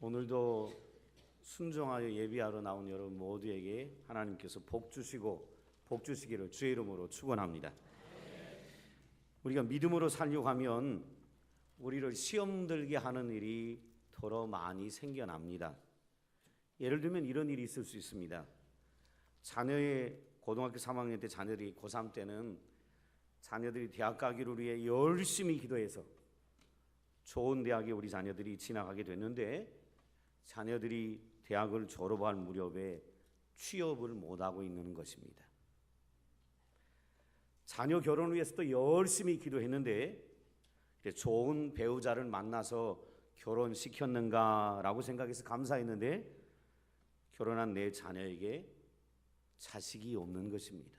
오늘도 순종하여 예비하러 나온 여러분 모두에게 하나님께서 복 주시고 복 주시기를 주의 이름으로 축원합니다. 우리가 믿음으로 살려고 하면 우리를 시험 들게 하는 일이 더러 많이 생겨납니다. 예를 들면 이런 일이 있을 수 있습니다. 자녀의 고등학교 3학년 때 자녀들이 고3 때는 자녀들이 대학 가기를 위해 열심히 기도해서 좋은 대학에 우리 자녀들이 진학하게 됐는데 자녀들이 대학을 졸업할 무렵에 취업을 못하고 있는 것입니다. 자녀 결혼을 위해서 또 열심히 기도했는데 좋은 배우자를 만나서 결혼시켰는가라고 생각해서 감사했는데 결혼한 내 자녀에게 자식이 없는 것입니다.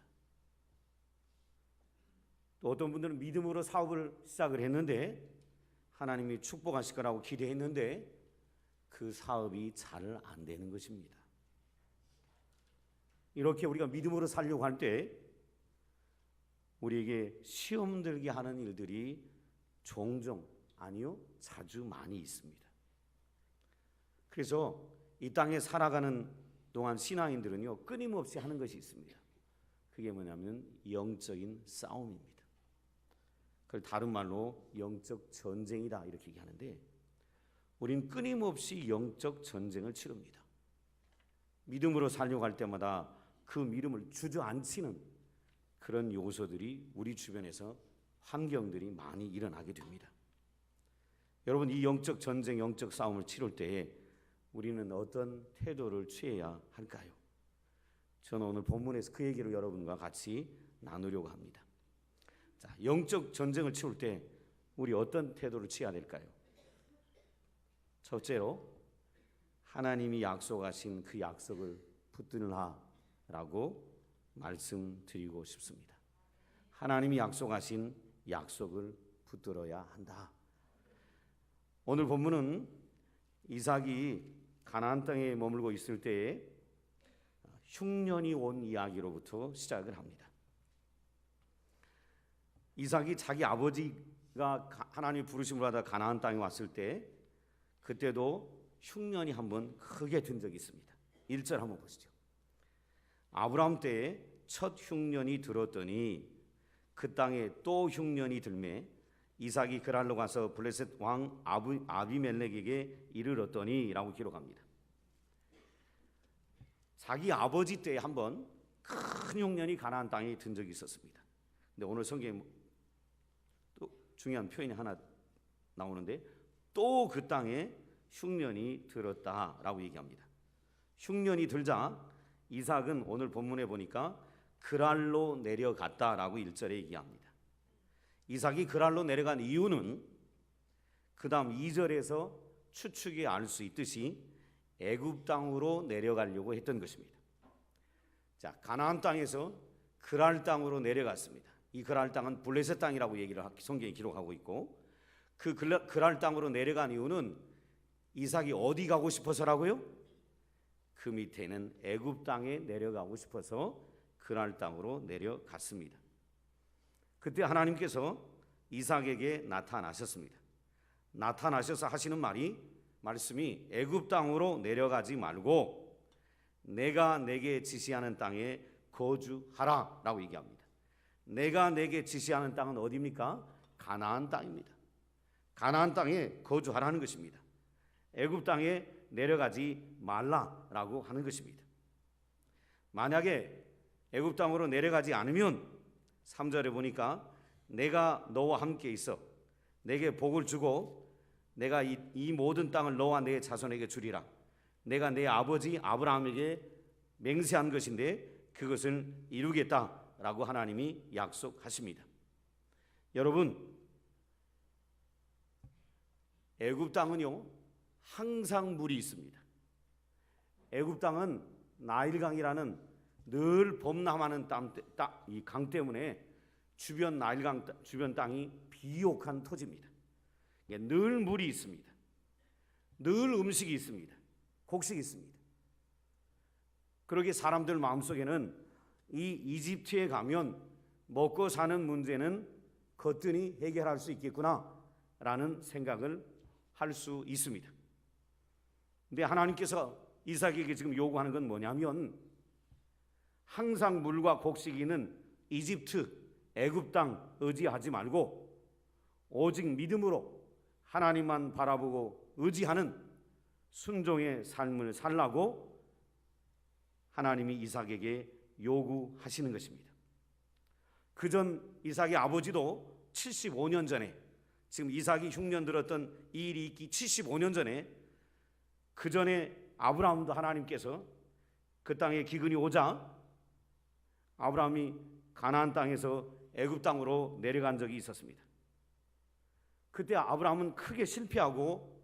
또 어떤 분들은 믿음으로 사업을 시작을 했는데 하나님이 축복하실 거라고 기대했는데 그 사업이 잘 안 되는 것입니다. 이렇게 우리가 믿음으로 살려고 할 때 우리에게 시험 들게 하는 일들이 종종, 아니요, 자주 많이 있습니다. 그래서 이 땅에 살아가는 동안 신앙인들은요, 끊임없이 하는 것이 있습니다. 그게 뭐냐면 영적인 싸움입니다. 그걸 다른 말로 영적 전쟁이다 이렇게 얘기하는데 우린 끊임없이 영적 전쟁을 치릅니다. 믿음으로 살려고 할 때마다 그 믿음을 주저앉히는 그런 요소들이 우리 주변에서 환경들이 많이 일어나게 됩니다. 여러분, 이 영적 전쟁, 영적 싸움을 치를 때에 우리는 어떤 태도를 취해야 할까요? 저는 오늘 본문에서 그 얘기를 여러분과 같이 나누려고 합니다. 자, 영적 전쟁을 치를 때 우리 어떤 태도를 취해야 될까요? 첫째로 하나님이 약속하신 그 약속을 붙들라라고 말씀드리고 싶습니다. 하나님이 약속하신 약속을 붙들어야 한다. 오늘 본문은 이삭이 가나안 땅에 머물고 있을 때에 흉년이 온 이야기로부터 시작을 합니다. 이삭이 자기 아버지가 하나님의 부르심을 받아 가나안 땅에 왔을 때 그때도 흉년이 한번 크게 든 적이 있습니다. 1절 한번 보시죠. 아브라함 때에 첫 흉년이 들었더니 그 땅에 또 흉년이 들매 이삭이 그랄로 가서 블레셋 왕 아비멜렉에게 이르렀더니 라고 기록합니다. 자기 아버지 때에 한번 큰 흉년이 가나안 땅에 든 적이 있었습니다. 근데 오늘 성경에 또 중요한 표현이 하나 나오는데 또 그 땅에 흉년이 들었다라고 얘기합니다. 흉년이 들자 이삭은 오늘 본문에 보니까 그랄로 내려갔다라고 1절에 얘기합니다. 이삭이 그랄로 내려간 이유는 그 다음 2절에서 추측이 알 수 있듯이 애굽 땅으로 내려가려고 했던 것입니다. 자, 가나안 땅에서 그랄 땅으로 내려갔습니다. 이 그랄 땅은 블레셋 땅이라고 얘기를 성경에 기록하고 있고 그 그랄 땅으로 내려간 이유는 이삭이 어디 가고 싶어서라고요? 그 밑에는 애굽 땅에 내려가고 싶어서 그랄 땅으로 내려갔습니다. 그때 하나님께서 이삭에게 나타나셨습니다. 나타나셔서 하시는 말씀이 애굽 땅으로 내려가지 말고 내가 내게 지시하는 땅에 거주하라 라고 얘기합니다. 내가 내게 지시하는 땅은 어디입니까? 가나안 땅입니다. 가나안 땅에 거주하라는 것입니다. 애굽 땅에 내려가지 말라라고 하는 것입니다. 만약에 애굽 땅으로 내려가지 않으면 3절에 보니까 내가 너와 함께 있어 내게 복을 주고 내가 이 모든 땅을 너와 내 자손에게 주리라. 내가 내 아버지 아브라함에게 맹세한 것인데 그것을 이루겠다라고 하나님이 약속하십니다. 여러분, 애굽 땅은요 항상 물이 있습니다. 애굽 땅은 나일강이라는 늘 범람하는 이 강 때문에 주변 나일강 주변 땅이 비옥한 토지입니다. 늘 물이 있습니다. 늘 음식이 있습니다. 곡식이 있습니다. 그러기에 사람들 마음속에는 이 이집트에 가면 먹고 사는 문제는 거뜬히 해결할 수 있겠구나라는 생각을 할 수 있습니다. 근데 하나님께서 이삭에게 지금 요구하는 건 뭐냐면 항상 물과 곡식이 있는 이집트, 애굽 땅 의지하지 말고 오직 믿음으로 하나님만 바라보고 의지하는 순종의 삶을 살라고 하나님이 이삭에게 요구하시는 것입니다. 그전 이삭의 아버지도 75년 전에, 지금 이삭이 흉년 들었던 이 일이 있기 75년 전에, 그 전에 아브라함도 하나님께서 그 땅에 기근이 오자 아브라함이 가나안 땅에서 애굽 땅으로 내려간 적이 있었습니다. 그때 아브라함은 크게 실패하고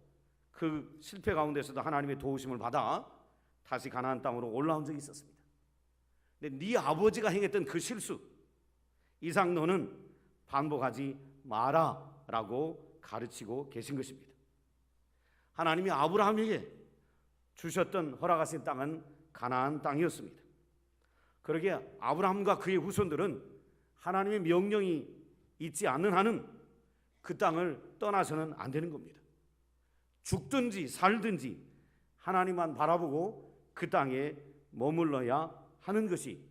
그 실패 가운데서도 하나님의 도우심을 받아 다시 가나안 땅으로 올라온 적이 있었습니다. 근데 네 아버지가 행했던 그 실수, 이삭 너는 반복하지 마라라고 가르치고 계신 것입니다. 하나님이 아브라함에게 주셨던 허락하신 땅은 가나안 땅이었습니다. 그러기에 아브라함과 그의 후손들은 하나님의 명령이 있지 않는 한은 그 땅을 떠나서는 안 되는 겁니다. 죽든지 살든지 하나님만 바라보고 그 땅에 머물러야 하는 것이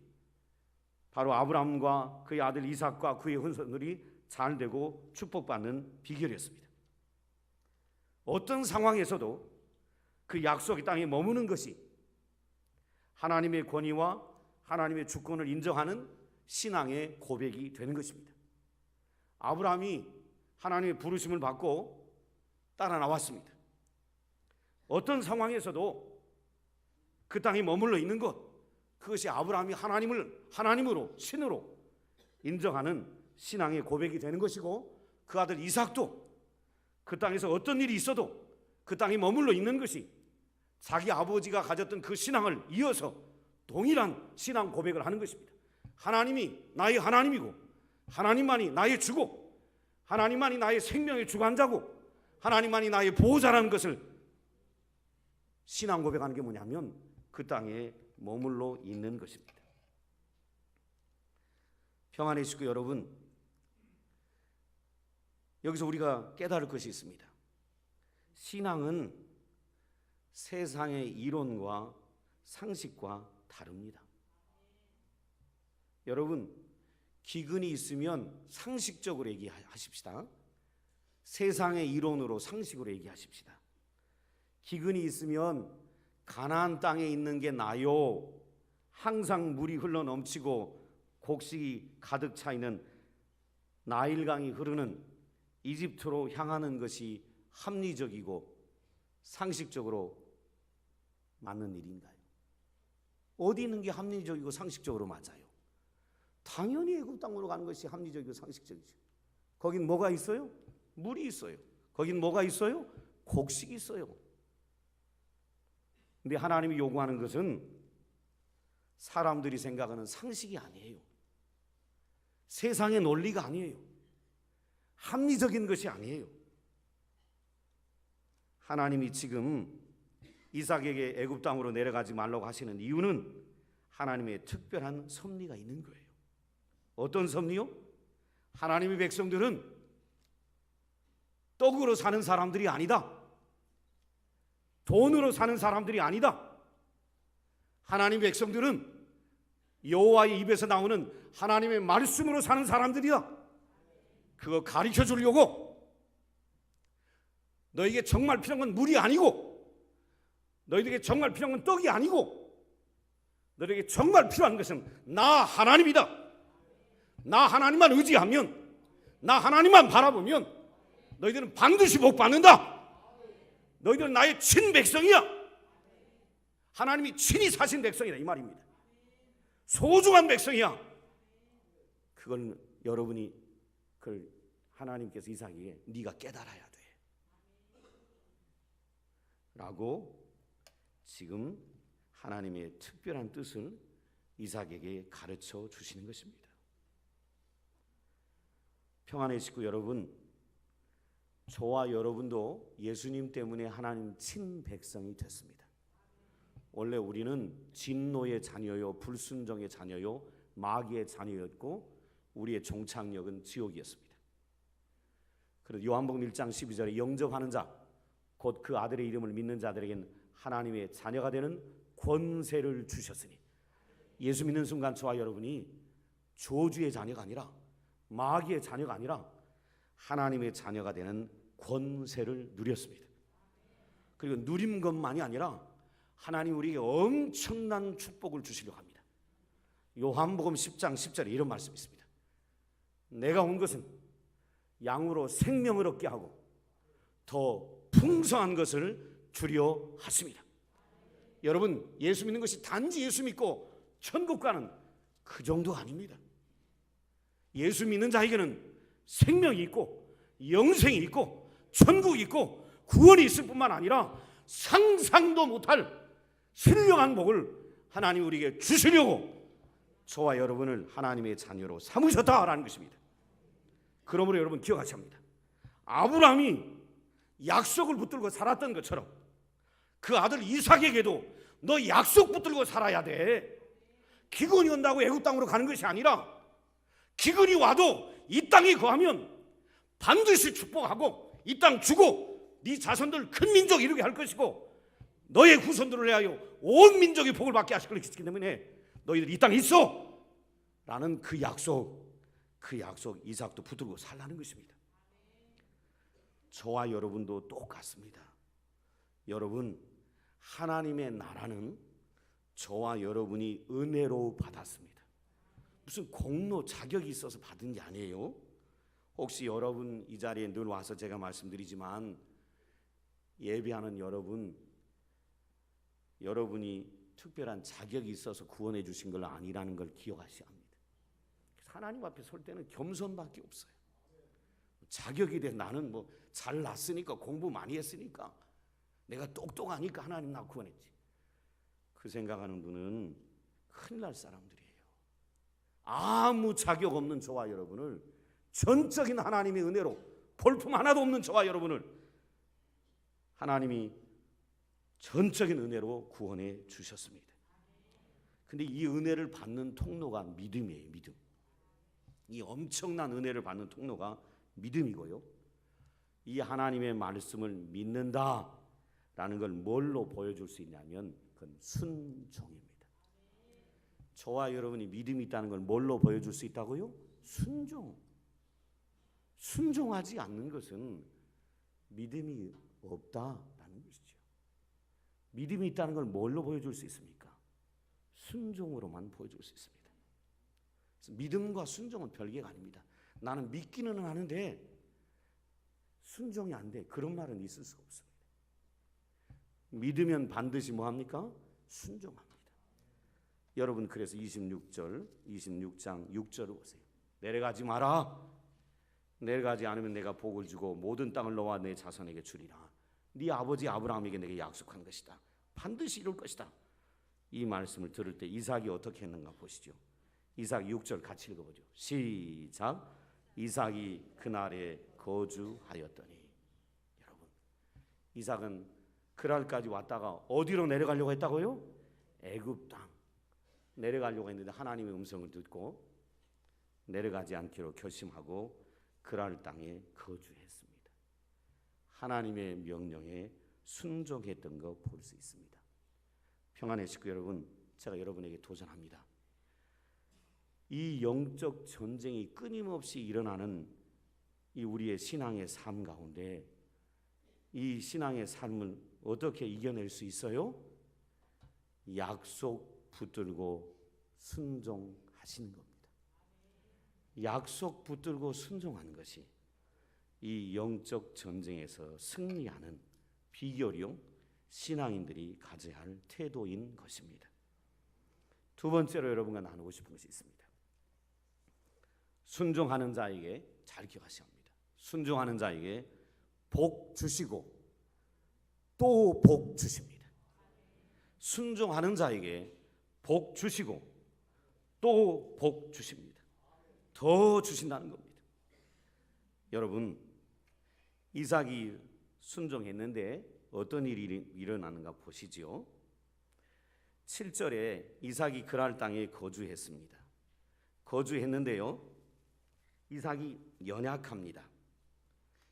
바로 아브라함과 그의 아들 이삭과 그의 후손들이 잘 되고 축복받는 비결이었습니다. 어떤 상황에서도 그 약속의 땅에 머무는 것이 하나님의 권위와 하나님의 주권을 인정하는 신앙의 고백이 되는 것입니다. 아브라함이 하나님의 부르심을 받고 따라 나왔습니다. 어떤 상황에서도 그 땅에 머물러 있는 것, 그것이 아브라함이 하나님으로, 신으로 인정하는 신앙의 고백이 되는 것이고, 그 아들 이삭도 그 땅에서 어떤 일이 있어도 그 땅에 머물러 있는 것이 자기 아버지가 가졌던 그 신앙을 이어서 동일한 신앙 고백을 하는 것입니다. 하나님이 나의 하나님이고, 하나님만이 나의 주고, 하나님만이 나의 생명의 주관자고, 하나님만이 나의 보호자라는 것을 신앙 고백하는 게 뭐냐면 그 땅에 머물러 있는 것입니다. 평안의 식구 여러분, 여기서 우리가 깨달을 것이 있습니다. 신앙은 세상의 이론과 상식과 다릅니다. 여러분, 기근이 있으면 상식적으로 얘기하십시다. 세상의 이론으로 상식으로 얘기하십시다. 기근이 있으면 가나안 땅에 있는 게 나요, 항상 물이 흘러 넘치고 곡식이 가득 차 있는 나일강이 흐르는 이집트로 향하는 것이 합리적이고 상식적으로 맞는 일인가요? 어디 있는 게 합리적이고 상식적으로 맞아요? 당연히 애굽 땅으로 가는 것이 합리적이고 상식적이죠. 거긴 뭐가 있어요? 물이 있어요. 거긴 뭐가 있어요? 곡식이 있어요. 근데 하나님이 요구하는 것은 사람들이 생각하는 상식이 아니에요. 세상의 논리가 아니에요. 합리적인 것이 아니에요. 하나님이 지금 이삭에게 애굽 땅으로 내려가지 말라고 하시는 이유는 하나님의 특별한 섭리가 있는 거예요. 어떤 섭리요? 하나님의 백성들은 떡으로 사는 사람들이 아니다. 돈으로 사는 사람들이 아니다. 하나님의 백성들은 여호와의 입에서 나오는 하나님의 말씀으로 사는 사람들이다. 그거 가르쳐 주려고 너에게 정말 필요한 건 물이 아니고, 너희에게 정말 필요한 건 떡이 아니고, 너에게 정말 필요한 것은 나 하나님이다. 나 하나님만 의지하면, 나 하나님만 바라보면 너희들은 반드시 복 받는다. 너희들은 나의 친백성이야. 하나님이 친히 사신 백성이다 이 말입니다. 소중한 백성이야. 그걸 여러분이, 그걸 하나님께서 이삭에게 네가 깨달아야 돼 라고 지금 하나님의 특별한 뜻을 이삭에게 가르쳐 주시는 것입니다. 평안의 식구 여러분, 저와 여러분도 예수님 때문에 하나님 친백성이 됐습니다. 원래 우리는 진노의 자녀요, 불순종의 자녀요, 마귀의 자녀였고 우리의 종착역은 지옥이었습니다. 그래서 요한복음 1장 12절에 영접하는 자, 곧 그 아들의 이름을 믿는 자들에게는 하나님의 자녀가 되는 권세를 주셨으니, 예수 믿는 순간 저와 여러분이 저주의 자녀가 아니라, 마귀의 자녀가 아니라 하나님의 자녀가 되는 권세를 누렸습니다. 그리고 누린 것만이 아니라 하나님 우리에게 엄청난 축복을 주시려고 합니다. 요한복음 10장 10절에 이런 말씀이 있습니다. 내가 온 것은 양으로 생명을 얻게 하고 더 풍성한 것을 주려 하십니다. 여러분, 예수 믿는 것이 단지 예수 믿고 천국 가는 그 정도 아닙니다. 예수 믿는 자에게는 생명이 있고 영생이 있고 천국이 있고 구원이 있을 뿐만 아니라 상상도 못할 신령한 복을 하나님 우리에게 주시려고 저와 여러분을 하나님의 자녀로 삼으셨다라는 것입니다. 그러므로 여러분 기억하셔야 합니다. 아브라함이 약속을 붙들고 살았던 것처럼 그 아들 이삭에게도 너 약속 붙들고 살아야 돼. 기근이 온다고 애굽 땅으로 가는 것이 아니라 기근이 와도 이 땅에 거하면 반드시 축복하고 이 땅 주고 네 자손들 큰 민족 이루게 할 것이고 너의 후손들을 위하여 온 민족이 복을 받게 하실 것이기 때문에 너희들 이 땅에 있어 라는 그 약속 이삭도 붙들고 살라는 것입니다. 저와 여러분도 똑같습니다. 여러분, 하나님의 나라는 저와 여러분이 은혜로 받았습니다. 무슨 공로 자격이 있어서 받은 게 아니에요. 혹시 여러분 이 자리에 늘 와서 제가 말씀드리지만 예배하는 여러분이 특별한 자격이 있어서 구원해 주신 건 아니라는 걸 기억하셔야 합니다. 하나님 앞에 설 때는 겸손밖에 없어요. 자격이 돼 나는 뭐 잘났으니까 공부 많이 했으니까 내가 똑똑하니까 하나님 나 구원했지. 그 생각하는 분은 큰일 날 사람들이에요. 아무 자격 없는 저와 여러분을 전적인 하나님의 은혜로 볼품 하나도 없는 저와 여러분을 하나님이 전적인 은혜로 구원해 주셨습니다. 근데 이 은혜를 받는 통로가 믿음이에요. 믿음. 이 엄청난 은혜를 받는 통로가 믿음이고요. 이 하나님의 말씀을 믿는다라는 걸 뭘로 보여줄 수 있냐면 그건 순종입니다. 저와 여러분이 믿음이 있다는 걸 뭘로 보여줄 수 있다고요? 순종. 순종하지 않는 것은 믿음이 없다라는 것이죠. 믿음이 있다는 걸 뭘로 보여줄 수 있습니까? 순종으로만 보여줄 수 있습니다. 그래서 믿음과 순종은 별개가 아닙니다. 나는 믿기는 하는데 순종이 안 돼. 그런 말은 있을 수가 없습니다. 믿으면 반드시 뭐합니까? 순종합니다. 여러분 그래서 26장 6절을 보세요. 내려가지 마라. 내려가지 않으면 내가 복을 주고 모든 땅을 너와 내 자손에게 주리라. 네 아버지 아브라함에게 내게 약속한 것이다. 반드시 이룰 것이다. 이 말씀을 들을 때 이삭이 어떻게 했는가 보시죠. 이삭 6절 같이 읽어보죠. 시작. 이삭이 그날에 거주하였더니. 여러분, 이삭은 그날까지 왔다가 어디로 내려가려고 했다고요? 애굽 땅 내려가려고 했는데 하나님의 음성을 듣고 내려가지 않기로 결심하고 그랄 땅에 거주했습니다. 하나님의 명령에 순종했던 거 볼 수 있습니다. 평안의 식구 여러분, 제가 여러분에게 도전합니다. 이 영적 전쟁이 끊임없이 일어나는 이 우리의 신앙의 삶 가운데 이 신앙의 삶을 어떻게 이겨낼 수 있어요? 약속 붙들고 순종하시는 겁니다. 약속 붙들고 순종하는 것이 이 영적 전쟁에서 승리하는 비결이요 신앙인들이 가져야 할 태도인 것입니다. 두 번째로 여러분과 나누고 싶은 것이 있습니다. 순종하는 자에게 잘 기억하셔야 합니다. 순종하는 자에게 복 주시고 또 복 주십니다. 순종하는 자에게 복 주시고 또 복 주십니다. 더 주신다는 겁니다. 여러분, 이삭이 순종했는데 어떤 일이 일어나는가 보시지요. 7절에 이삭이 그랄 땅에 거주했습니다. 거주했는데요, 이삭이 연약합니다.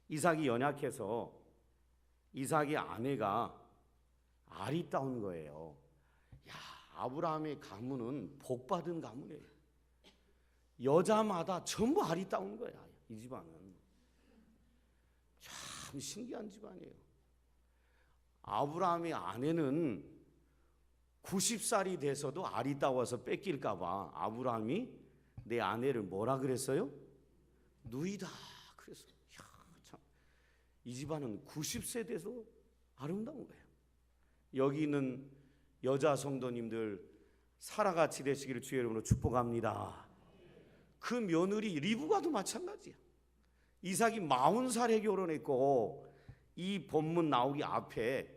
이삭이 연약해서 이삭의 아내가 아리따운 거예요. 야, 아브라함의 가문은 복받은 가문이에요. 여자마다 전부 아리따운 거야. 이 집안은 참 신기한 집안이에요. 아브라함의 아내는 90살이 돼서도 아리따워서 뺏길까 봐 아브라함이 내 아내를 뭐라 그랬어요? 누이다 그랬어. 참, 이 집안은 90세 돼서 아름다운 거예요. 여기 있는 여자 성도님들 사라같이 되시기를 주의 이름으로 축복합니다. 그 며느리 리브가도 마찬가지야. 이삭이 40살에 결혼했고 이 본문 나오기 앞에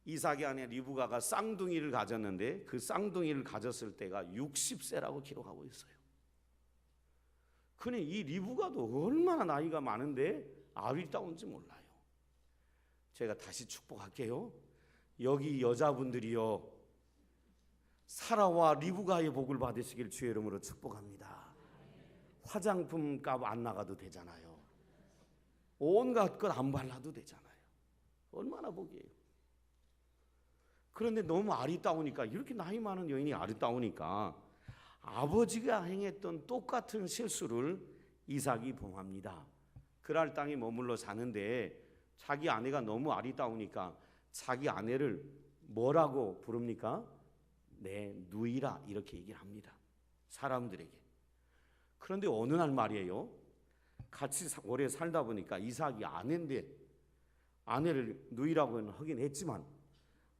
이삭의 아내 리브가가 쌍둥이를 가졌는데 그 쌍둥이를 가졌을 때가 60세라고 기록하고 있어요. 근데 이 리브가도 얼마나 나이가 많은데 아리따운지 몰라요. 제가 다시 축복할게요. 여기 여자분들이요, 사라와 리브가의 복을 받으시길 주의 이름으로 축복합니다. 화장품 값 안 나가도 되잖아요. 온갖 것 안 발라도 되잖아요. 얼마나 복이에요. 그런데 너무 아리따우니까, 이렇게 나이 많은 여인이 아리따우니까 아버지가 행했던 똑같은 실수를 이삭이 범합니다. 그랄 땅에 머물러 사는데 자기 아내가 너무 아리따우니까 자기 아내를 뭐라고 부릅니까? 네, 누이라 이렇게 얘기를 합니다. 사람들에게. 그런데 어느 날 말이에요, 같이 오래 살다 보니까 이삭이 아내인데 아내를 누이라고는 하긴 했지만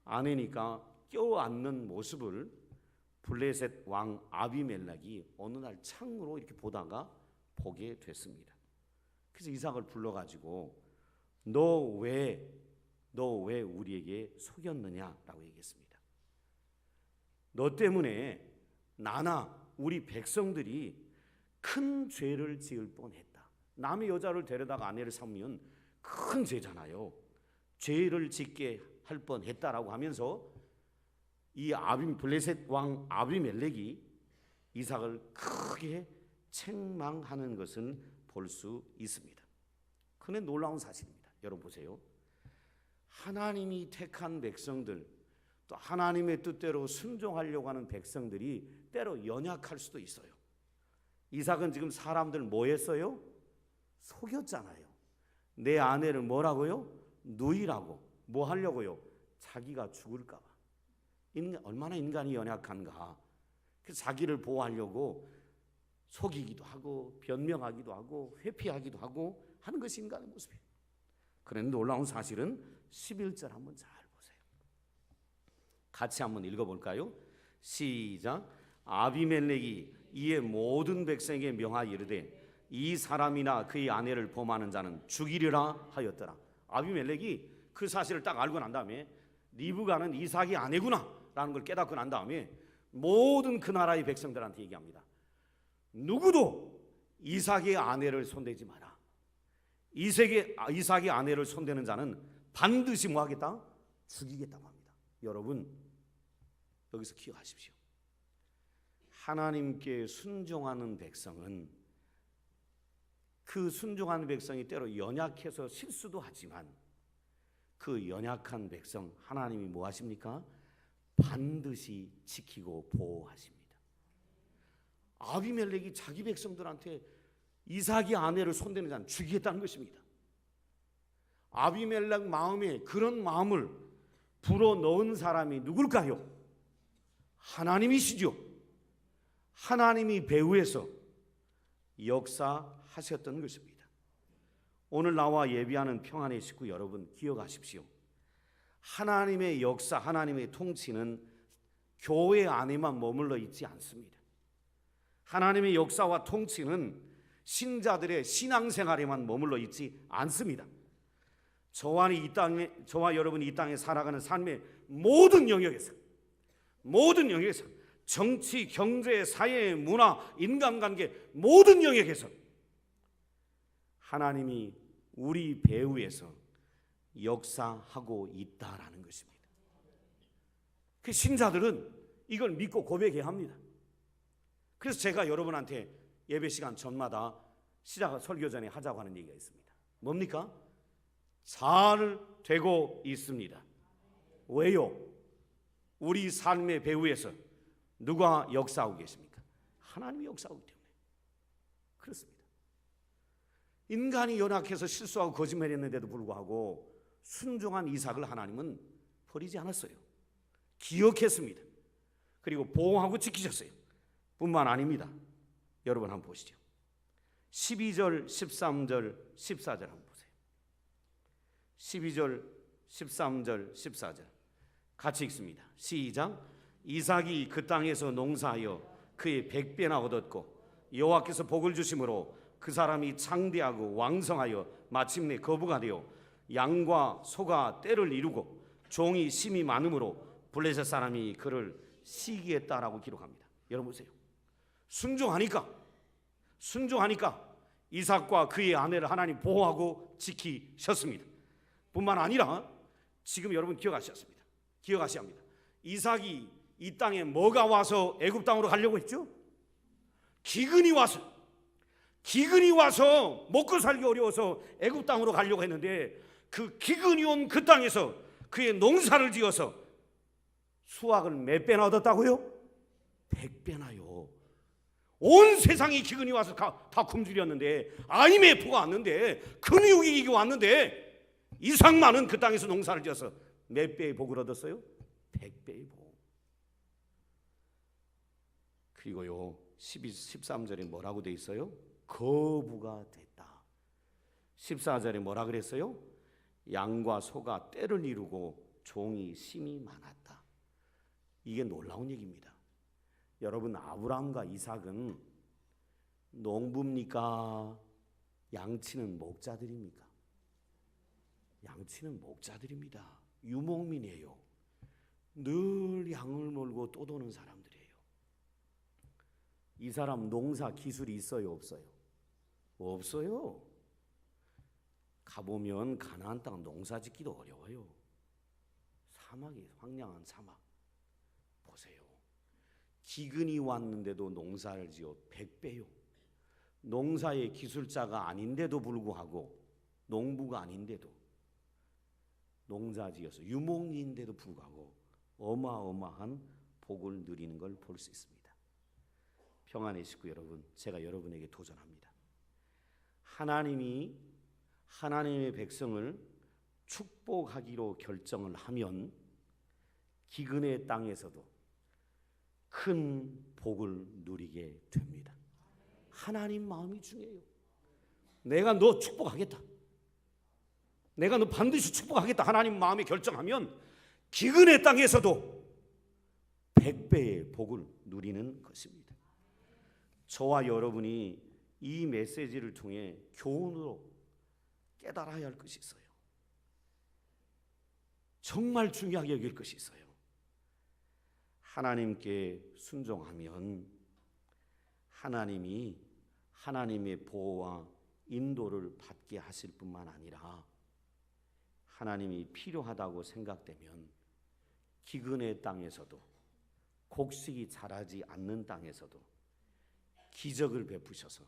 아내니까 껴안는 모습을 블레셋 왕 아비멜렉이 어느 날 창으로 이렇게 보다가 보게 됐습니다. 그래서 이삭을 불러가지고 너 왜 우리에게 속였느냐라고 얘기했습니다. 너 때문에 나나 우리 백성들이 큰 죄를 지을 뻔했다. 남의 여자를 데려다가 아내를 삼으면 큰 죄잖아요. 죄를 짓게 할 뻔했다라고 하면서 이 블레셋 왕 아비멜렉이 이삭을 크게 책망하는 것은 볼 수 있습니다. 그런데 놀라운 사실입니다. 여러분 보세요. 하나님이 택한 백성들, 또 하나님의 뜻대로 순종하려고 하는 백성들이 때로 연약할 수도 있어요. 이삭은 지금 사람들 뭐 했어요? 속였잖아요. 내 아내를 뭐라고요? 누이라고. 뭐 하려고요? 자기가 죽을까 봐. 얼마나 인간이 연약한가. 그래서 자기를 보호하려고 속이기도 하고 변명하기도 하고 회피하기도 하고 하는 것이 인간의 모습이에요. 그런데 놀라운 사실은 11절 한번 잘 보세요. 같이 한번 읽어볼까요? 시작. 아비멜렉이 이에 모든 백성에게 명하여 이르되 이 사람이나 그의 아내를 범하는 자는 죽이리라 하였더라. 아비멜렉이 그 사실을 딱 알고 난 다음에 리브가는 이삭이 아내구나 라는 걸 깨닫고 난 다음에 모든 그 나라의 백성들한테 얘기합니다. 누구도 이삭의 아내를 손대지 마라. 이삭의 아내를 손대는 자는 반드시 뭐 하겠다? 죽이겠다고 합니다. 여러분 여기서 기억하십시오. 하나님께 순종하는 백성은 그 순종하는 백성이 때로 연약해서 실수도 하지만 그 연약한 백성 하나님이 뭐 하십니까? 반드시 지키고 보호하십니다. 아비멜렉이 자기 백성들한테 이삭의 아내를 손대는 자는 죽이겠다는 것입니다. 아비멜렉 마음에 그런 마음을 불어넣은 사람이 누굴까요? 하나님이시죠. 하나님이 배후에서 역사하셨던 것입니다. 오늘 나와 예비하는 평안의 식구 여러분 기억하십시오. 하나님의 역사, 하나님의 통치는 교회 안에만 머물러 있지 않습니다. 하나님의 역사와 통치는 신자들의 신앙생활에만 머물러 있지 않습니다. 저와 여러분이 이 땅에 살아가는 삶의 모든 영역에서 정치, 경제, 사회, 문화, 인간관계 모든 영역에서 하나님이 우리 배후에서 역사하고 있다라는 것입니다. 그 신자들은 이걸 믿고 고백해야 합니다. 그래서 제가 여러분한테 예배 시간 전마다 설교 전에 하자고 하는 얘기가 있습니다. 뭡니까? 잘 되고 있습니다. 왜요? 우리 삶의 배후에서 누가 역사하고 계십니까? 하나님이 역사하기 때문에 그렇습니다. 인간이 연약해서 실수하고 거짓말했는데도 불구하고 순종한 이삭을 하나님은 버리지 않았어요. 기억했습니다. 그리고 보호하고 지키셨어요. 뿐만 아닙니다. 여러분 한번 보시죠. 12절, 13절, 14절 한번 보세요. 12절, 13절, 14절 같이 읽습니다. 시작. 이삭이 그 땅에서 농사하여 그의 100배나 얻었고 여호와께서 복을 주심으로 그 사람이 창대하고 왕성하여 마침내 거부가 되어 양과 소가 때를 이루고 종이 심이 많으므로 블레셋 사람이 그를 시기했다라고 기록합니다. 여러분 보세요. 순종하니까 이삭과 그의 아내를 하나님 보호하고 지키셨습니다. 뿐만 아니라 지금 여러분 기억하셔야 합니다. 이삭이 이 땅에 뭐가 와서 애굽 땅으로 가려고 했죠? 기근이 와서 먹고 살기 어려워서 애굽 땅으로 가려고 했는데 그 기근이 온 그 땅에서 그의 농사를 지어서 수확을 몇 배나 얻었다고요? 100배나요. 온 세상이 기근이 와서 다 굶주렸는데 IMF가 왔는데 금융위기가 왔는데 이삭만은 그 땅에서 농사를 지어서 몇 배의 복을 얻었어요? 100배의 복. 그리고요 13절에 뭐라고 돼 있어요? 거부가 됐다. 14절에 뭐라 그랬어요? 양과 소가 때를 이루고 종이 심이 많았다. 이게 놀라운 얘기입니다. 여러분 아브라함과 이삭은 농부입니까? 양치는 목자들입니까? 양치는 목자들입니다. 유목민이에요. 늘 양을 몰고 또 도는 사람들이에요. 이 사람 농사 기술이 있어요, 없어요? 없어요. 가보면 가나안 땅 농사 짓기도 어려워요. 사막이 황량한 사막 보세요. 기근이 왔는데도 농사를 지어 100배요. 농사의 기술자가 아닌데도 불구하고 농부가 아닌데도 농사 지어서 유목민인데도 불구하고 어마어마한 복을 누리는 걸 볼 수 있습니다. 평안의 식구 여러분, 제가 여러분에게 도전합니다. 하나님이 하나님의 백성을 축복하기로 결정을 하면 기근의 땅에서도 큰 복을 누리게 됩니다. 하나님 마음이 중요해요. 내가 너 축복하겠다. 내가 너 반드시 축복하겠다. 하나님 마음이 결정하면 기근의 땅에서도 100배의 복을 누리는 것입니다. 저와 여러분이 이 메시지를 통해 교훈으로 깨달아야 할 것이 있어요. 정말 중요하게 여길 것이 있어요. 하나님께 순종하면 하나님이 하나님의 보호와 인도를 받게 하실 뿐만 아니라 하나님이 필요하다고 생각되면 기근의 땅에서도 곡식이 자라지 않는 땅에서도 기적을 베푸셔서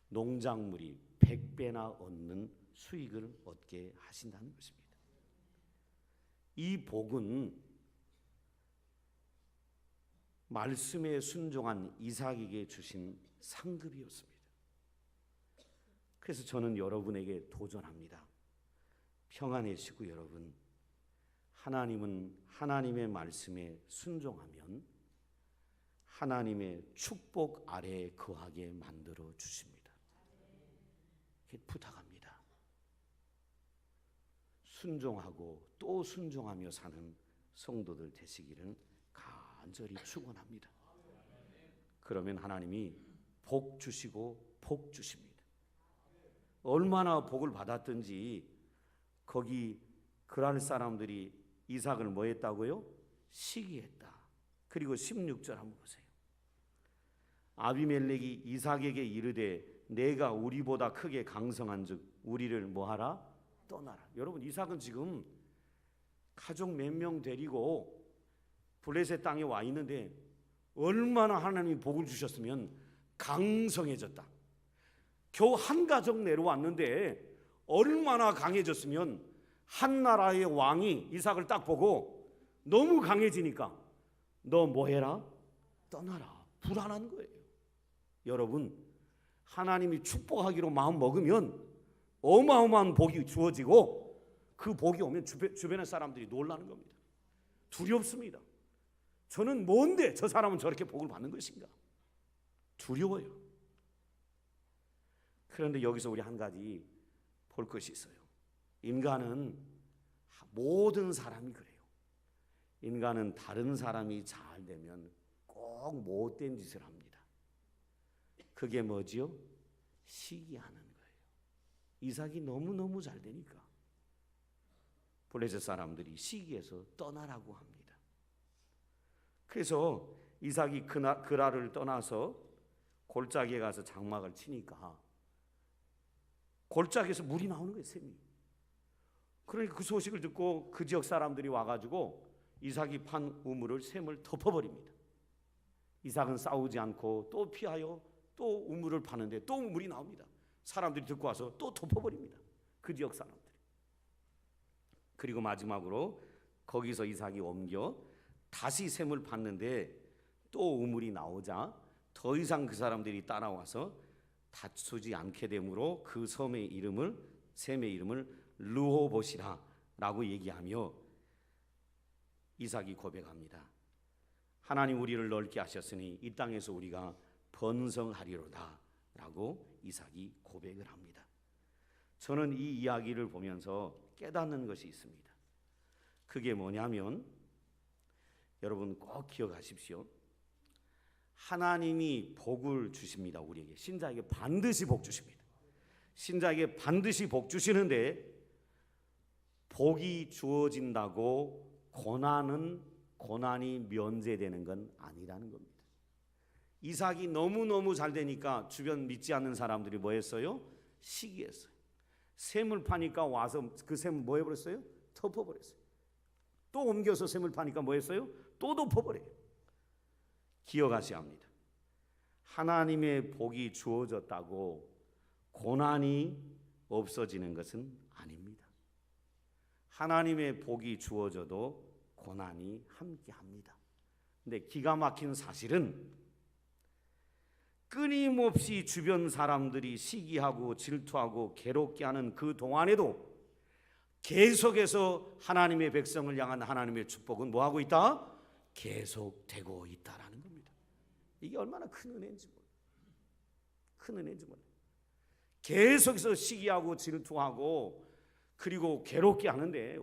농작물이 100배나 얻는 수익을 얻게 하신다는 것입니다. 이 복은 말씀에 순종한 이삭에게 주신 상급이었습니다. 그래서 저는 여러분에게 도전합니다. 평안의 식구 여러분, 하나님은 하나님의 말씀에 순종하면 하나님의 축복 아래에 거하게 만들어 주십니다. 부탁합니다. 순종하고 또 순종하며 사는 성도들 되시기를 간절히 축원합니다. 그러면 하나님이 복 주시고 복 주십니다. 얼마나 복을 받았든지 거기 그랄 사람들이 이삭을 뭐 했다고요? 시기했다. 그리고 16절 한번 보세요. 아비멜렉이 이삭에게 이르되 내가 우리보다 크게 강성한즉 우리를 뭐하라? 떠나라. 여러분 이삭은 지금 가족 몇 명 데리고 블레셋 땅에 와 있는데 얼마나 하나님이 복을 주셨으면 강성해졌다. 겨우 한 가족 내려왔는데 얼마나 강해졌으면 한 나라의 왕이 이삭을 딱 보고 너무 강해지니까 너 뭐 해라? 떠나라. 불안한 거예요. 여러분, 하나님이 축복하기로 마음 먹으면 어마어마한 복이 주어지고 그 복이 오면 주변의 사람들이 놀라는 겁니다. 두렵습니다. 저는 뭔데 저 사람은 저렇게 복을 받는 것인가? 두려워요. 그런데 여기서 우리 한 가지 볼 것이 있어요. 인간은 모든 사람이 그래요. 인간은 다른 사람이 잘 되면 꼭 못된 짓을 합니다. 그게 뭐지요? 시기하는 거예요. 이삭이 너무너무 잘 되니까 블레셋 사람들이 시기해서 떠나라고 합니다. 그래서 이삭이 그랄을 떠나서 골짜기에 가서 장막을 치니까 골짜기에서 물이 나오는 거예요, 샘이. 그러니까 그 소식을 듣고 그 지역 사람들이 와가지고 이삭이 판 우물을 샘을 덮어버립니다. 이삭은 싸우지 않고 또 피하여 또 우물을 파는데 또 물이 나옵니다. 사람들이 듣고 와서 또 덮어버립니다. 그 지역 사람들이. 그리고 마지막으로 거기서 이삭이 옮겨 다시 샘을 팠는데 또 우물이 나오자 더 이상 그 사람들이 따라와서 다투지 않게 되므로 그 샘의 이름을 르호봇이라 라고 얘기하며 이삭이 고백합니다. 하나님 우리를 넓게 하셨으니 이 땅에서 우리가 번성하리로다 라고 이삭이 고백을 합니다. 저는 이 이야기를 보면서 깨닫는 것이 있습니다. 그게 뭐냐면 여러분 꼭 기억하십시오. 하나님이 복을 주십니다. 우리에게 신자에게 반드시 복 주십니다. 신자에게 반드시 복 주시는데 복이 주어진다고 고난이 면제되는 건 아니라는 겁니다. 이삭이 너무너무 잘 되니까 주변 믿지 않는 사람들이 뭐 했어요? 시기했어요. 샘을 파니까 와서 그 샘을 뭐 해버렸어요? 덮어버렸어요. 또 옮겨서 샘을 파니까 뭐 했어요? 또 덮어버려요. 기억하셔야 합니다. 하나님의 복이 주어졌다고 고난이 없어지는 것은 아닙니다. 하나님의 복이 주어져도 고난이 함께합니다. 근데 기가 막힌 사실은 끊임없이 주변 사람들이 시기하고 질투하고 괴롭게 하는 그 동안에도 계속해서 하나님의 백성을 향한 하나님의 축복은 뭐하고 있다? 계속되고 있다라는 겁니다. 이게 얼마나 큰 은혜인지 몰라요. 큰 은혜인지 몰라요. 계속해서 시기하고 질투하고 그리고 괴롭게 하는데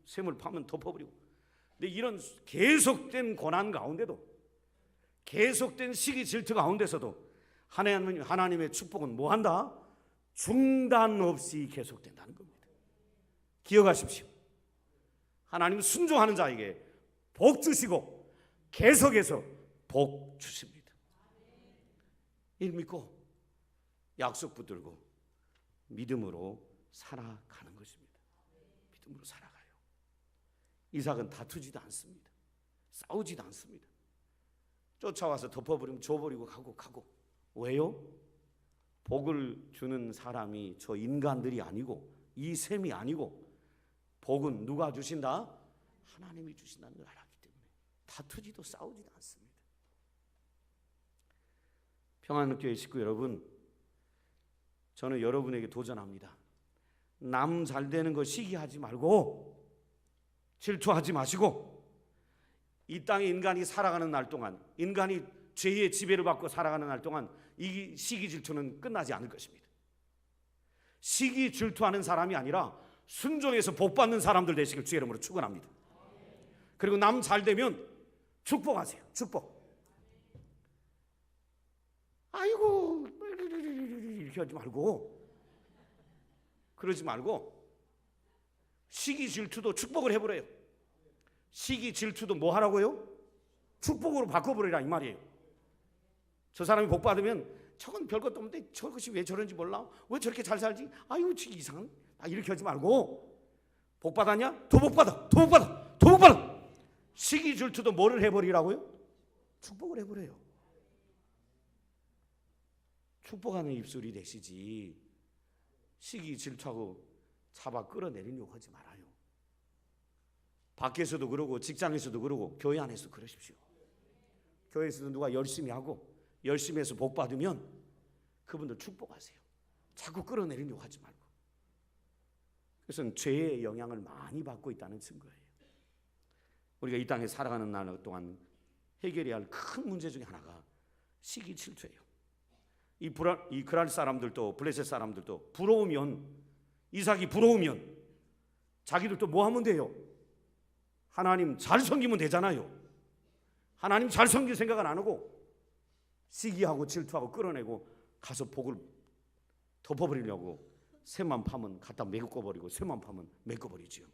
샘을 파면 덮어버리고, 근데 이런 계속된 고난 가운데도, 계속된 시기 질투 가운데서도 하나님의 축복은 뭐한다? 중단 없이 계속된다는 겁니다. 기억하십시오. 하나님 순종하는 자에게 복 주시고 계속해서 복 주십니다. 이 믿고 약속 붙들고 믿음으로 살아가는 것입니다. 믿음으로 살아가요. 이삭은 다투지도 않습니다. 싸우지도 않습니다. 쫓아와서 덮어버리면 줘버리고 가고. 왜요? 복을 주는 사람이 저 인간들이 아니고 이 셈이 아니고 복은 누가 주신다? 하나님이 주신다는 걸 알았기 때문에 다투지도 싸우지도 않습니다. 평안교회 식구 여러분, 저는 여러분에게 도전합니다. 남 잘 되는 거 시기하지 말고 질투하지 마시고 이 땅에 인간이 살아가는 날 동안, 인간이 죄의 지배를 받고 살아가는 날 동안 이 시기 질투는 끝나지 않을 것입니다. 시기 질투하는 사람이 아니라 순종해서 복받는 사람들 되시길 주의 이름으로 축원합니다. 그리고 남 잘 되면 축복하세요. 축복. 아이고 이렇게 하지 말고, 그러지 말고 시기 질투도 축복을 해버려요. 시기 질투도 뭐 하라고요? 축복으로 바꿔버리라 이 말이에요. 저 사람이 복 받으면 저건 별것도 없는데 저것이 왜 저런지 몰라? 왜 저렇게 잘 살지? 아유 이상한, 이렇게 하지 말고 복 받았냐? 더 복 받아, 더 복 받아, 더 복 받아. 시기 질투도 뭐를 해버리라고요? 축복을 해버려요. 축복하는 입술이 되시지 시기 질투하고 잡아 끌어내리려고 하지 말아요. 밖에서도 그러고 직장에서도 그러고 교회 안에서 그러십시오. 교회에서도 누가 열심히 하고 열심히 해서 복 받으면 그분들 축복하세요. 자꾸 끌어내리려고 하지 말고. 그것은 죄의 영향을 많이 받고 있다는 증거예요. 우리가 이 땅에 살아가는 날 동안 해결해야 할 큰 문제 중에 하나가 시기 질투예요. 이 그랄 사람들도 블레셋 사람들도 부러우면, 이삭이 부러우면 자기들도 뭐 하면 돼요? 하나님 잘 섬기면 되잖아요. 하나님 잘 섬길 생각은 안 하고 시기하고 질투하고 끌어내고 가서 복을 덮어버리려고 새만 파면 갖다 메꿔버리고 새만 파면 메꿔버리지요.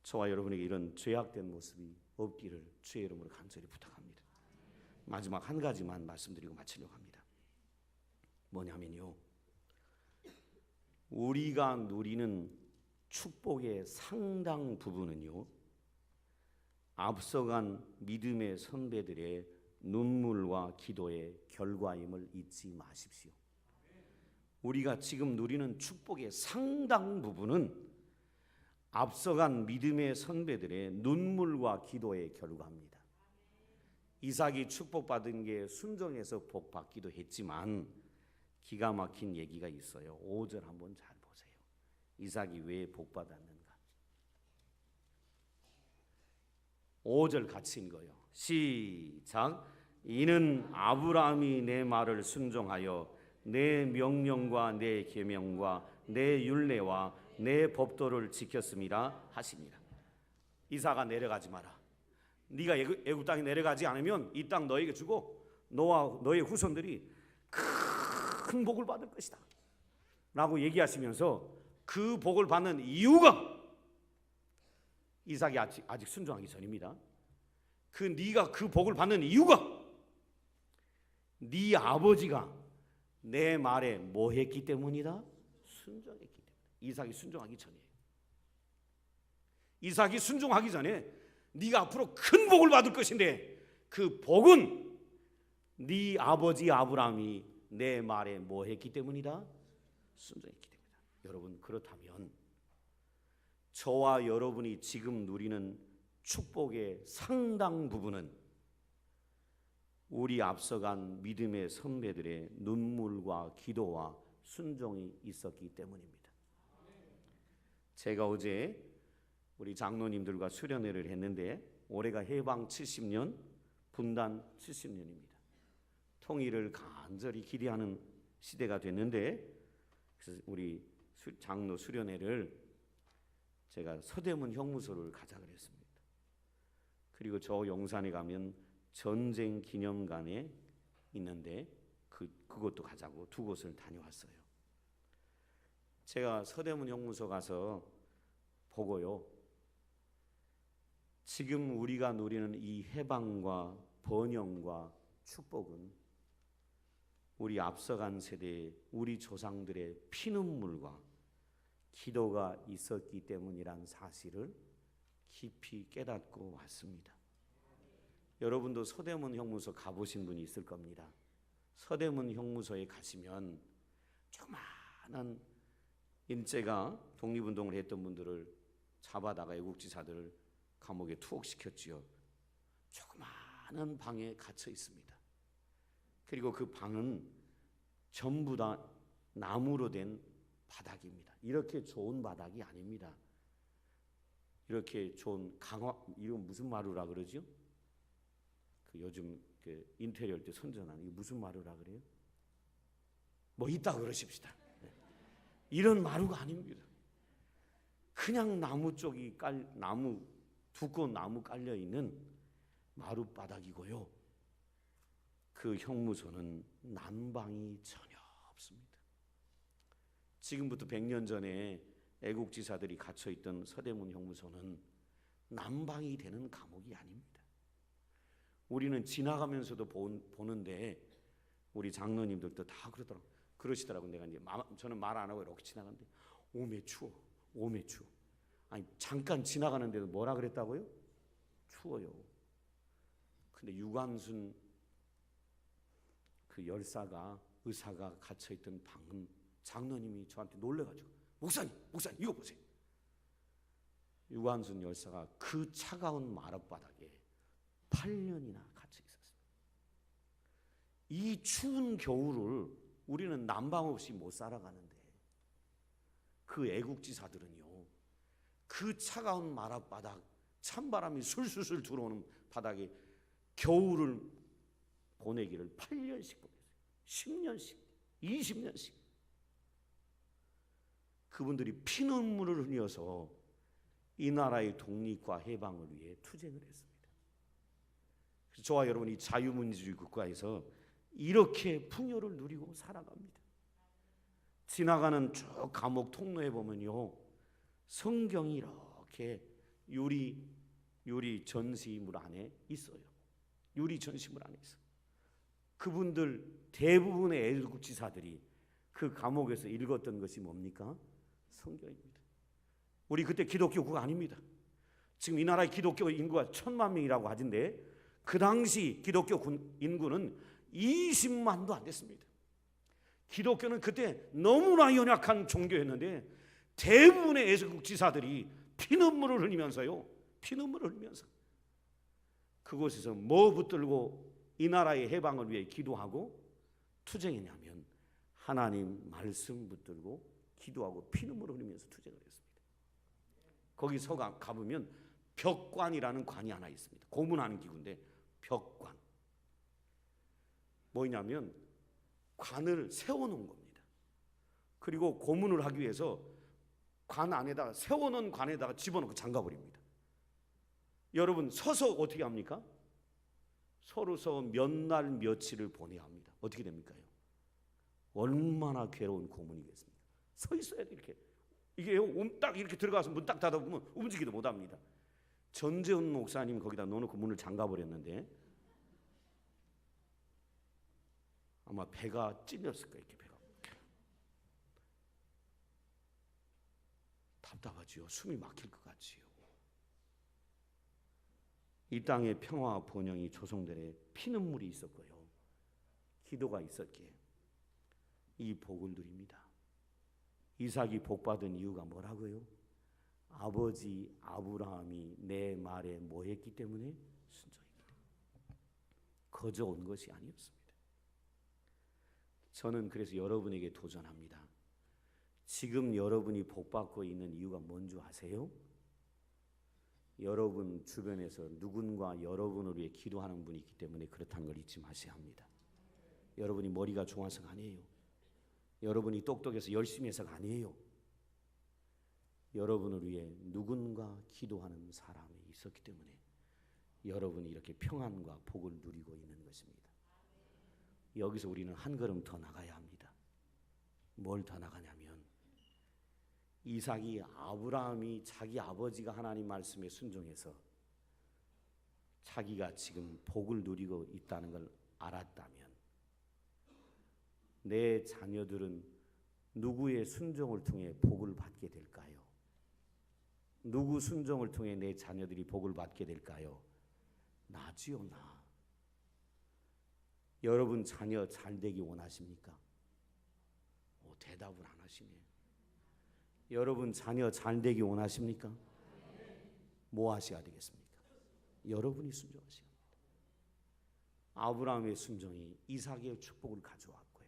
저와 여러분에게 이런 죄악된 모습이 없기를 주의 이름으로 간절히 부탁합니다. 마지막 한 가지만 말씀드리고 마치려고 합니다. 뭐냐면요, 우리가 누리는 축복의 상당 부분은요, 앞서간 믿음의 선배들의 눈물과 기도의 결과임을 잊지 마십시오. 우리가 지금 누리는 축복의 상당 부분은 앞서간 믿음의 선배들의 눈물과 기도의 결과입니다. 이삭이 축복받은 게 순종해서 복받기도 했지만 기가 막힌 얘기가 있어요. 5절 한번 잘 보세요. 이삭이 왜 복받았는가? 5절 같이 읽어요. 시작. 이는 아브라함이 내 말을 순종하여 내 명령과 내 계명과 내 율례와 내 법도를 지켰습니다 하십니다. 이삭아, 내려가지 마라. 네가 애굽 땅에 내려가지 않으면 이 땅 너에게 주고 너와 너의 후손들이 큰 복을 받을 것이다 라고 얘기하시면서 그 복을 받는 이유가 이삭이 아직 순종하기 전입니다. 네가 그 복을 받는 이유가 네 아버지가 내 말에 뭐 했기 때문이다? 순종했기 때문이다. 이삭이 순종하기 전이에요. 이삭이 순종하기 전에 네가 앞으로 큰 복을 받을 것인데 그 복은 네 아버지 아브라함이 내 말에 뭐 했기 때문이다? 순종했기 때문이다. 여러분, 그렇다면 저와 여러분이 지금 누리는 축복의 상당 부분은 우리 앞서간 믿음의 선배들의 눈물과 기도와 순종이 있었기 때문입니다. 제가 어제 우리 장로님들과 수련회를 했는데 올해가 해방 70년, 분단 70년입니다. 통일을 간절히 기대하는 시대가 됐는데, 그래서 우리 장로 수련회를 제가 서대문 형무소를 가자 그랬습니다. 그리고 저 용산에 가면 전쟁 기념관에 있는데 그것도 가자고 두 곳을 다녀왔어요. 제가 서대문 형무소 가서 보고요, 지금 우리가 누리는 이 해방과 번영과 축복은 우리 앞서간 세대의 우리 조상들의 피눈물과 기도가 있었기 때문이란 사실을 깊이 깨닫고 왔습니다. 여러분도 서대문 형무소 가보신 분이 있을 겁니다. 서대문 형무소에 가시면 조그마한 일제가 독립운동을 했던 분들을 잡아다가 애국지사들을 감옥에 투옥시켰지요. 조그마한 방에 갇혀 있습니다. 그리고 그 방은 전부 다 나무로 된 바닥입니다. 이렇게 좋은 바닥이 아닙니다. 이렇게 좋은 이건 무슨 마루라 그러죠? 요즘 인테리어 때 선전하는 이게 무슨 마루라 그래요? 뭐 있다 그러십시다. 이런 마루가 아닙니다. 그냥 두꺼운 나무 깔려 있는 마룻바닥이고요. 그 형무소는 난방이 전혀 없습니다. 지금부터 100년 전에 애국지사들이 갇혀있던 서대문 형무소는 난방이 되는 감옥이 아닙니다. 우리는 지나가면서도 보는데 우리 장로님들도 다 그러시더라고요. 내가 이제 저는 말 안 하고 이렇게 지나가는데 오메 추워. 아니 잠깐 지나가는데도 뭐라 그랬다고요? 추워요. 근데 유관순 그 의사가 갇혀있던 방은 장로님이 저한테 놀래가지고 목사님 이거 보세요. 유관순 열사가 그 차가운 마룻바닥에 8년이나 갇혀 있었어요. 이 추운 겨울을 우리는 난방 없이 못 살아가는데 그 애국지사들은요, 그 차가운 마룻바닥, 찬바람이 술술술 들어오는 바닥에 겨울을 보내기를 8년씩 보냈어요. 10년씩, 20년씩. 그분들이 피눈물을 흘려서 이 나라의 독립과 해방을 위해 투쟁을 했습니다. 그래서 저와 여러분이 자유민주주의 국가에서 이렇게 풍요를 누리고 살아갑니다. 지나가는 쭉 감옥 통로에 보면요, 성경이 이렇게 유리 전시물 안에 있어요. 유리 전시물 안에 있어요. 그분들 대부분의 애국지사들이 그 감옥에서 읽었던 것이 뭡니까? 성경입니다. 우리 그때 기독교국가 아닙니다. 지금 이 나라의 기독교 인구가 1000만 명이라고 하던데 그 당시 기독교 인구는 20만도 안 됐습니다. 기독교는 그때 너무나 연약한 종교였는데 대부분의 애국지사들이 피눈물을 흘리면서요, 피눈물을 흘리면서 그곳에서 뭐 붙들고 이 나라의 해방을 위해 기도하고 투쟁했냐면 하나님 말씀 붙들고 기도하고 피눈물을 흘리면서 투쟁을 했습니다. 거기서 가보면 벽관이라는 관이 하나 있습니다. 고문하는 기구인데 벽관. 뭐냐면 관을 세워놓은 겁니다. 그리고 고문을 하기 위해서 관 안에다가 세워놓은 관에다가 집어넣고 잠가버립니다. 여러분 서서 어떻게 합니까? 서로서 몇 날 며칠을 보내야 합니다. 어떻게 됩니까? 얼마나 괴로운 고문이겠습니까? 서 있어야 돼. 이렇게 이게 딱 이렇게 들어가서 문 딱 닫아보면 움직이도 못합니다. 전재훈 목사님 거기다 넣어놓고 문을 잠가버렸는데 아마 배가 찔렸을 거예요. 이렇게 배가 답답하지요. 숨이 막힐 것 같지요. 이 땅의 평화와 번영이 조성되에 피눈물이 있었고요, 기도가 있었기에 이 복을 누립니다. 이삭이 복받은 이유가 뭐라고요? 아버지 아브라함이 내 말에 뭐했기 때문에? 순종했기 때문에. 거저 온 것이 아니었습니다. 저는 그래서 여러분에게 도전합니다. 지금 여러분이 복받고 있는 이유가 뭔지 아세요? 여러분 주변에서 누군가 여러분을 위해 기도하는 분이 있기 때문에 그렇다는 걸 잊지 마셔야 합니다. 여러분이 머리가 좋아서가 아니에요. 여러분이 똑똑해서 열심히 해서가 아니에요. 여러분을 위해 누군가 기도하는 사람이 있었기 때문에 여러분이 이렇게 평안과 복을 누리고 있는 것입니다. 여기서 우리는 한 걸음 더 나가야 합니다. 뭘 더 나가냐면 이삭이 아브라함이 자기 아버지가 하나님 말씀에 순종해서 자기가 지금 복을 누리고 있다는 걸 알았다면 내 자녀들은 누구의 순종을 통해 복을 받게 될까요? 누구 순종을 통해 내 자녀들이 복을 받게 될까요? 나지요, 나. 여러분 자녀 잘 되기 원하십니까? 대답을 안 하시네. 여러분 자녀 잘 되기 원하십니까? 뭐 하셔야 되겠습니까? 여러분이 순종하셔야 합니다. 아브라함의 순종이 이삭의 축복을 가져왔고요,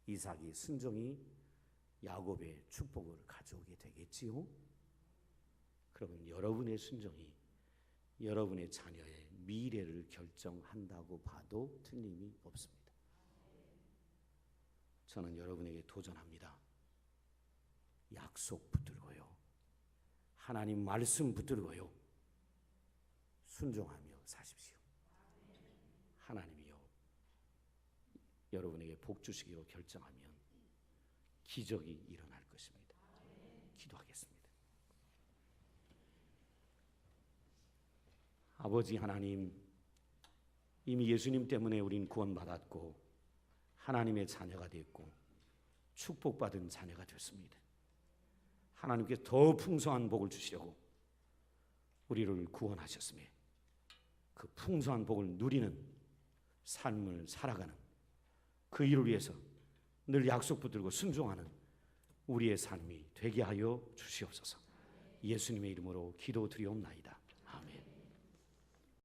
이삭의 순종이 야곱의 축복을 가져오게 되겠지요. 그러면 여러분의 순종이 여러분의 자녀의 미래를 결정한다고 봐도 틀림이 없습니다. 저는 여러분에게 도전합니다. 약속 붙들고요, 하나님 말씀 붙들고요, 순종하며 사십시오. 하나님이요, 여러분에게 복 주시기로 결정하면 기적이 일어날 것입니다. 기도하겠습니다. 아버지 하나님, 이미 예수님 때문에 우린 구원받았고 하나님의 자녀가 됐고 축복받은 자녀가 됐습니다. 하나님께서 더 풍성한 복을 주시려고 우리를 구원하셨으며 그 풍성한 복을 누리는 삶을 살아가는 그 일을 위해서 늘 약속 붙들고 순종하는 우리의 삶이 되게 하여 주시옵소서. 예수님의 이름으로 기도드리옵나이다.